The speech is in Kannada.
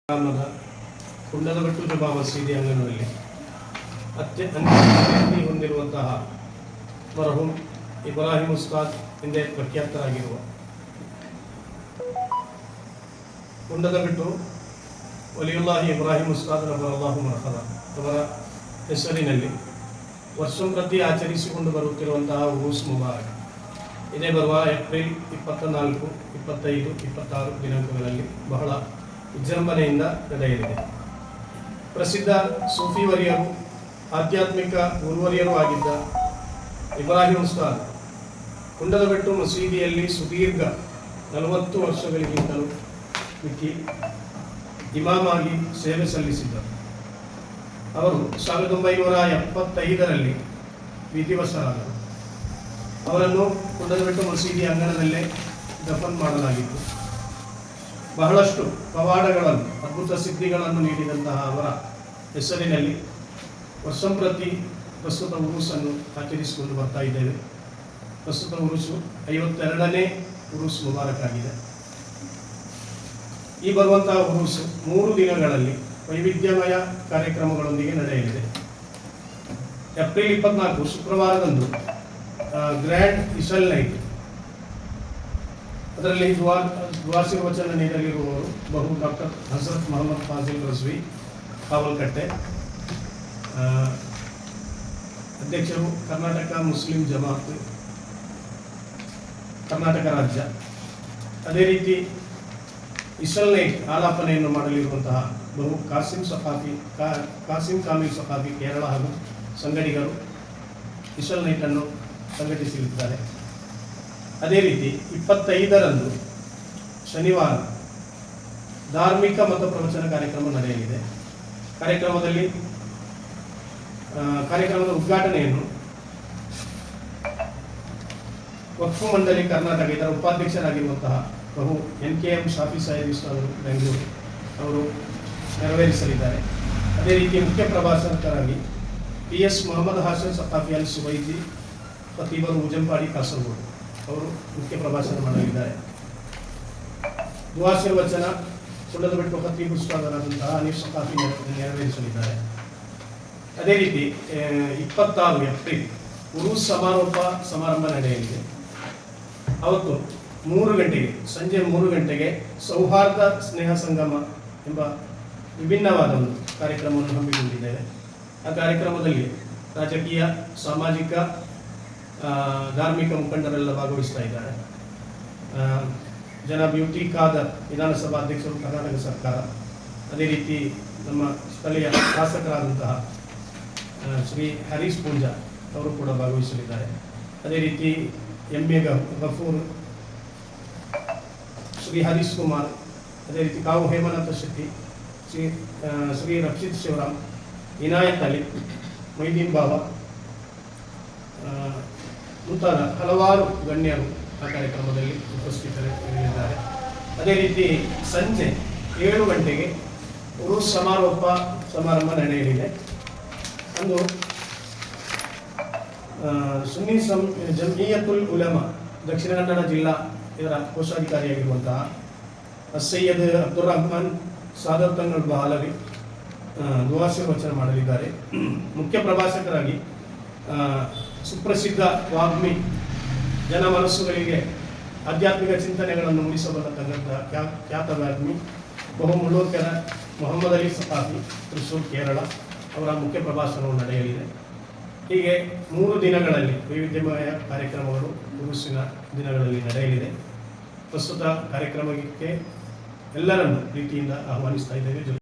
ಗ್ರಾಮದ ಕುಂಡದಬೆಟ್ಟು ಜುಮಾ ಮಸೀದಿ ಅಂಗಣದಲ್ಲಿ ಅತ್ಯಂತ ಹೊಂದಿರುವಂತಹ ಮರಹೂಮ್ ಇಬ್ರಾಹಿಂ ಉಸ್ತಾದ್ ಎಂದೇ ಪ್ರಖ್ಯಾತರಾಗಿರುವ ಕುಂಡದಬೆಟ್ಟು ವಲಿಯುಲ್ಲಾಹಿ ಇಬ್ರಾಹಿಂ ಉಸ್ತಾದ್ ರಬರಲ್ಲಾಹು ಮರ್ಹದ ಅವರ ಹೆಸರಿನಲ್ಲಿ ವರ್ಷಂಪ್ರತಿ ಆಚರಿಸಿಕೊಂಡು ಬರುತ್ತಿರುವಂತಹ ಉರೂಸ್ ಮುಬಾರಕ್ ಇದೇ ಬರುವ ಏಪ್ರಿಲ್ 24, 25, 26 ದಿನಾಂಕಗಳಲ್ಲಿ ಬಹಳ ವಿಜೃಂಭಣೆಯಿಂದ ನಡೆಯಲಿದೆ. ಪ್ರಸಿದ್ಧ ಸೂಫಿ ವರಿಯರು, ಆಧ್ಯಾತ್ಮಿಕ ಗುರುವರಿಯರೂ ಆಗಿದ್ದ ಇಬ್ರಾಹಿಂ ಉಸ್ತಾದ್ ಕುಂಡದಬೆಟ್ಟು ಮಸೀದಿಯಲ್ಲಿ ಸುದೀರ್ಘ 40 ವರ್ಷಗಳಿಗಿಂತಲೂ ಮಿಕ್ಕಿ ಇಮಾಮ್ ಆಗಿ ಸೇವೆ ಸಲ್ಲಿಸಿದ್ದರು. ಅವರು 1975ರಲ್ಲಿ ವಿಧಿವಶರಾದರು. ಅವರನ್ನು ಕುಂಡದಬೆಟ್ಟು ಮಸೀದಿ ಅಂಗಣದಲ್ಲೇ ದಫನ್ ಮಾಡಲಾಗಿತ್ತು. ಬಹಳಷ್ಟು ಪವಾಡಗಳನ್ನು, ಅದ್ಭುತ ಸಿದ್ಧಿಗಳನ್ನು ನೀಡಿದಂತಹ ಅವರ ಹೆಸರಿನಲ್ಲಿ ವರ್ಷಂಪ್ರತಿ ಪ್ರಸ್ತುತ ಉರೂಸನ್ನು ಆಚರಿಸಿಕೊಂಡು ಬರ್ತಾ ಇದ್ದೇವೆ. ಪ್ರಸ್ತುತ ಉರೂಸು 52ನೇ ಉರೂಸ್ ಮುಬಾರಕ್ ಆಗಿದೆ. ಈ ಬರುವಂತಹ ಉರೂಸು 3 ದಿನಗಳಲ್ಲಿ ವೈವಿಧ್ಯಮಯ ಕಾರ್ಯಕ್ರಮಗಳೊಂದಿಗೆ ನಡೆಯಲಿದೆ. ಏಪ್ರಿಲ್ 24 ಶುಕ್ರವಾರದಂದು ಗ್ರ್ಯಾಂಡ್ ಇಶಲ್ ನೈಟ್, ಅದರಲ್ಲಿ ದ್ವಾರ್ಶಿರ್ವಚನ ನೀಡಲಿರುವವರು ಡಾಕ್ಟರ್ ಹಜರತ್ ಮೊಹಮ್ಮದ್ ಫಾಜಿಲ್ ರಜ್ವಿ ಕಾವಲ್ಕಟ್ಟೆ, ಅಧ್ಯಕ್ಷರು ಕರ್ನಾಟಕ ಮುಸ್ಲಿಂ ಜಮಾತ್ ಕರ್ನಾಟಕ ರಾಜ್ಯ. ಅದೇ ರೀತಿ ಇಶಲ್ ನೈಟ್ ಆಲಾಪನೆಯನ್ನು ಮಾಡಲಿರುವಂತಹ ಕಾಸಿಂ ಕಾಮಿಲ್ ಸಫಾಫಿ ಕೇರಳ ಹಾಗೂ ಸಂಗಡಿಗರು ಇಶಲ್ ನೈಟನ್ನು ಸಂಘಟಿಸಲಿದ್ದಾರೆ. ಅದೇ ರೀತಿ 25ರಂದು ಶನಿವಾರ ಧಾರ್ಮಿಕ ಮತ ಪ್ರವಚನ ಕಾರ್ಯಕ್ರಮ ನಡೆಯಲಿದೆ. ಕಾರ್ಯಕ್ರಮದ ಉದ್ಘಾಟನೆಯನ್ನು ವಕ್ಫ್ ಮಂಡಳಿ ಕರ್ನಾಟಕ ಇದರ ಉಪಾಧ್ಯಕ್ಷರಾಗಿರುವಂತಹ NKM ಶಾಫಿ ಸಾಹಿಬ್ ಅವರು ಬೆಂಗಳೂರು ಅವರು ನೆರವೇರಿಸಲಿದ್ದಾರೆ. ಅದೇ ರೀತಿ ಮುಖ್ಯ ಪ್ರಭಾಷಕರಾಗಿ PS ಮೊಹಮ್ಮದ್ ಹಾಶನ್ ಸಫಾಫಿ ಅಲ್ ಸುಬೈಜಿ ಖತೀಬರು ಉಜಂಪಾಡಿ ಕಾಸರಗೋಡು ಅವರು ಮುಖ್ಯ ಪ್ರಭಾಷಣ ಮಾಡಲಿದ್ದಾರೆ. ದುಆಶೀರ್ವಚನ ಕುಂಡದಬೆಟ್ಟು ಖತೀಬ್ ಉಸ್ತಾದರಾದಂತಹ ಹನೀಫ್ ಸಫಾಫಿ ನೆರವೇರಿಸಲಿದ್ದಾರೆ. ಅದೇ ರೀತಿ 26 ಏಪ್ರಿಲ್ ಉರೂಸ್ ಸಮಾರೋಪ ಸಮಾರಂಭ ನಡೆಯಲಿದೆ. ಅವತ್ತು 3 ಗಂಟೆಗೆ, ಸಂಜೆ 3 ಗಂಟೆಗೆ ಸೌಹಾರ್ದ ಸ್ನೇಹ ಸಂಗಮ ಎಂಬ ವಿಭಿನ್ನವಾದ ಒಂದು ಕಾರ್ಯಕ್ರಮವನ್ನು ಹಮ್ಮಿಕೊಂಡಿದ್ದೇವೆ. ಆ ಕಾರ್ಯಕ್ರಮದಲ್ಲಿ ರಾಜಕೀಯ, ಸಾಮಾಜಿಕ, ಧಾರ್ಮಿಕ ಮುಖಂಡರೆಲ್ಲ ಭಾಗವಹಿಸ್ತಾ ಇದ್ದಾರೆ. ಜನಾಬ್ UT ಖಾದರ್ ವಿಧಾನಸಭಾ ಅಧ್ಯಕ್ಷರು ಕರ್ನಾಟಕ ಸರ್ಕಾರ, ಅದೇ ರೀತಿ ನಮ್ಮ ಸ್ಥಳೀಯ ಶಾಸಕರಾದಂತಹ ಶ್ರೀ ಹರೀಶ್ ಪೂಂಜಾ ಅವರು ಕೂಡ ಭಾಗವಹಿಸಲಿದ್ದಾರೆ. ಅದೇ ರೀತಿ MA ಗಫೂರ್, ಶ್ರೀ ಹರೀಶ್ ಕುಮಾರ್, ಅದೇ ರೀತಿ ಕಾವು ಹೇಮನಾಥ ಶೆಟ್ಟಿ, ಶ್ರೀ ರಕ್ಷಿತ್ ಶಿವರಾಮ್, ಇನಾಯತ್ ಅಲಿ, ಮೊಯ್ದೀನ್ ಬಾಬಾ ಮುಂತಾದ ಹಲವಾರು ಗಣ್ಯರು ಆ ಕಾರ್ಯಕ್ರಮದಲ್ಲಿ ಉಪಸ್ಥಿತರಿರಲಿದ್ದಾರೆ. ಅದೇ ರೀತಿ ಸಂಜೆ 7 ಗಂಟೆಗೆ ಉರೂಸ್ ಸಮಾರೋಪ ಸಮಾರಂಭ ನಡೆಯಲಿದೆ. ಅಂದು ಸುನ್ನಿ ಜಮ್ಮಿಯತುಲ್ ಉಲಮಾ ದಕ್ಷಿಣ ಕನ್ನಡ ಜಿಲ್ಲಾ ಇದರ ಕೋಶಾಧಿಕಾರಿಯಾಗಿರುವಂತಹ ಸೈಯದ್ ಅಬ್ದುಲ್ ರಹಮಾನ್ ಸಾದತ್ ತಂಗಳ್ ಬಹಾಲವಿ ದುಆಶೀರ್ವಚನ ಮಾಡಲಿದ್ದಾರೆ. ಮುಖ್ಯ ಪ್ರಭಾಷಕರಾಗಿ ಸುಪ್ರಸಿದ್ಧ ವಾಗ್ಮಿ, ಜನ ಮನಸ್ಸುಗಳಿಗೆ ಆಧ್ಯಾತ್ಮಿಕ ಚಿಂತನೆಗಳನ್ನು ಮೂಡಿಸಬಲ್ಲತಕ್ಕಂಥ ಖ್ಯಾತ ವಾಗ್ಮಿ ಮುಳ್ಳೂರ್ಕೆರ ಮೊಹಮ್ಮದ್ ಅಲಿ ಸಫಾಫಿ, ತ್ರಿಶೂರ್, ಕೇರಳ ಅವರ ಮುಖ್ಯ ಪ್ರಭಾಷಣವು ನಡೆಯಲಿದೆ. ಹೀಗೆ 3 ದಿನಗಳಲ್ಲಿ ವೈವಿಧ್ಯಮಯ ಕಾರ್ಯಕ್ರಮಗಳು ಉರೂಸಿನ ದಿನಗಳಲ್ಲಿ ನಡೆಯಲಿದೆ. ಪ್ರಸ್ತುತ ಕಾರ್ಯಕ್ರಮಕ್ಕೆ ಎಲ್ಲರನ್ನು ಪ್ರೀತಿಯಿಂದ ಆಹ್ವಾನಿಸ್ತಾ ಇದ್ದೇವೆ.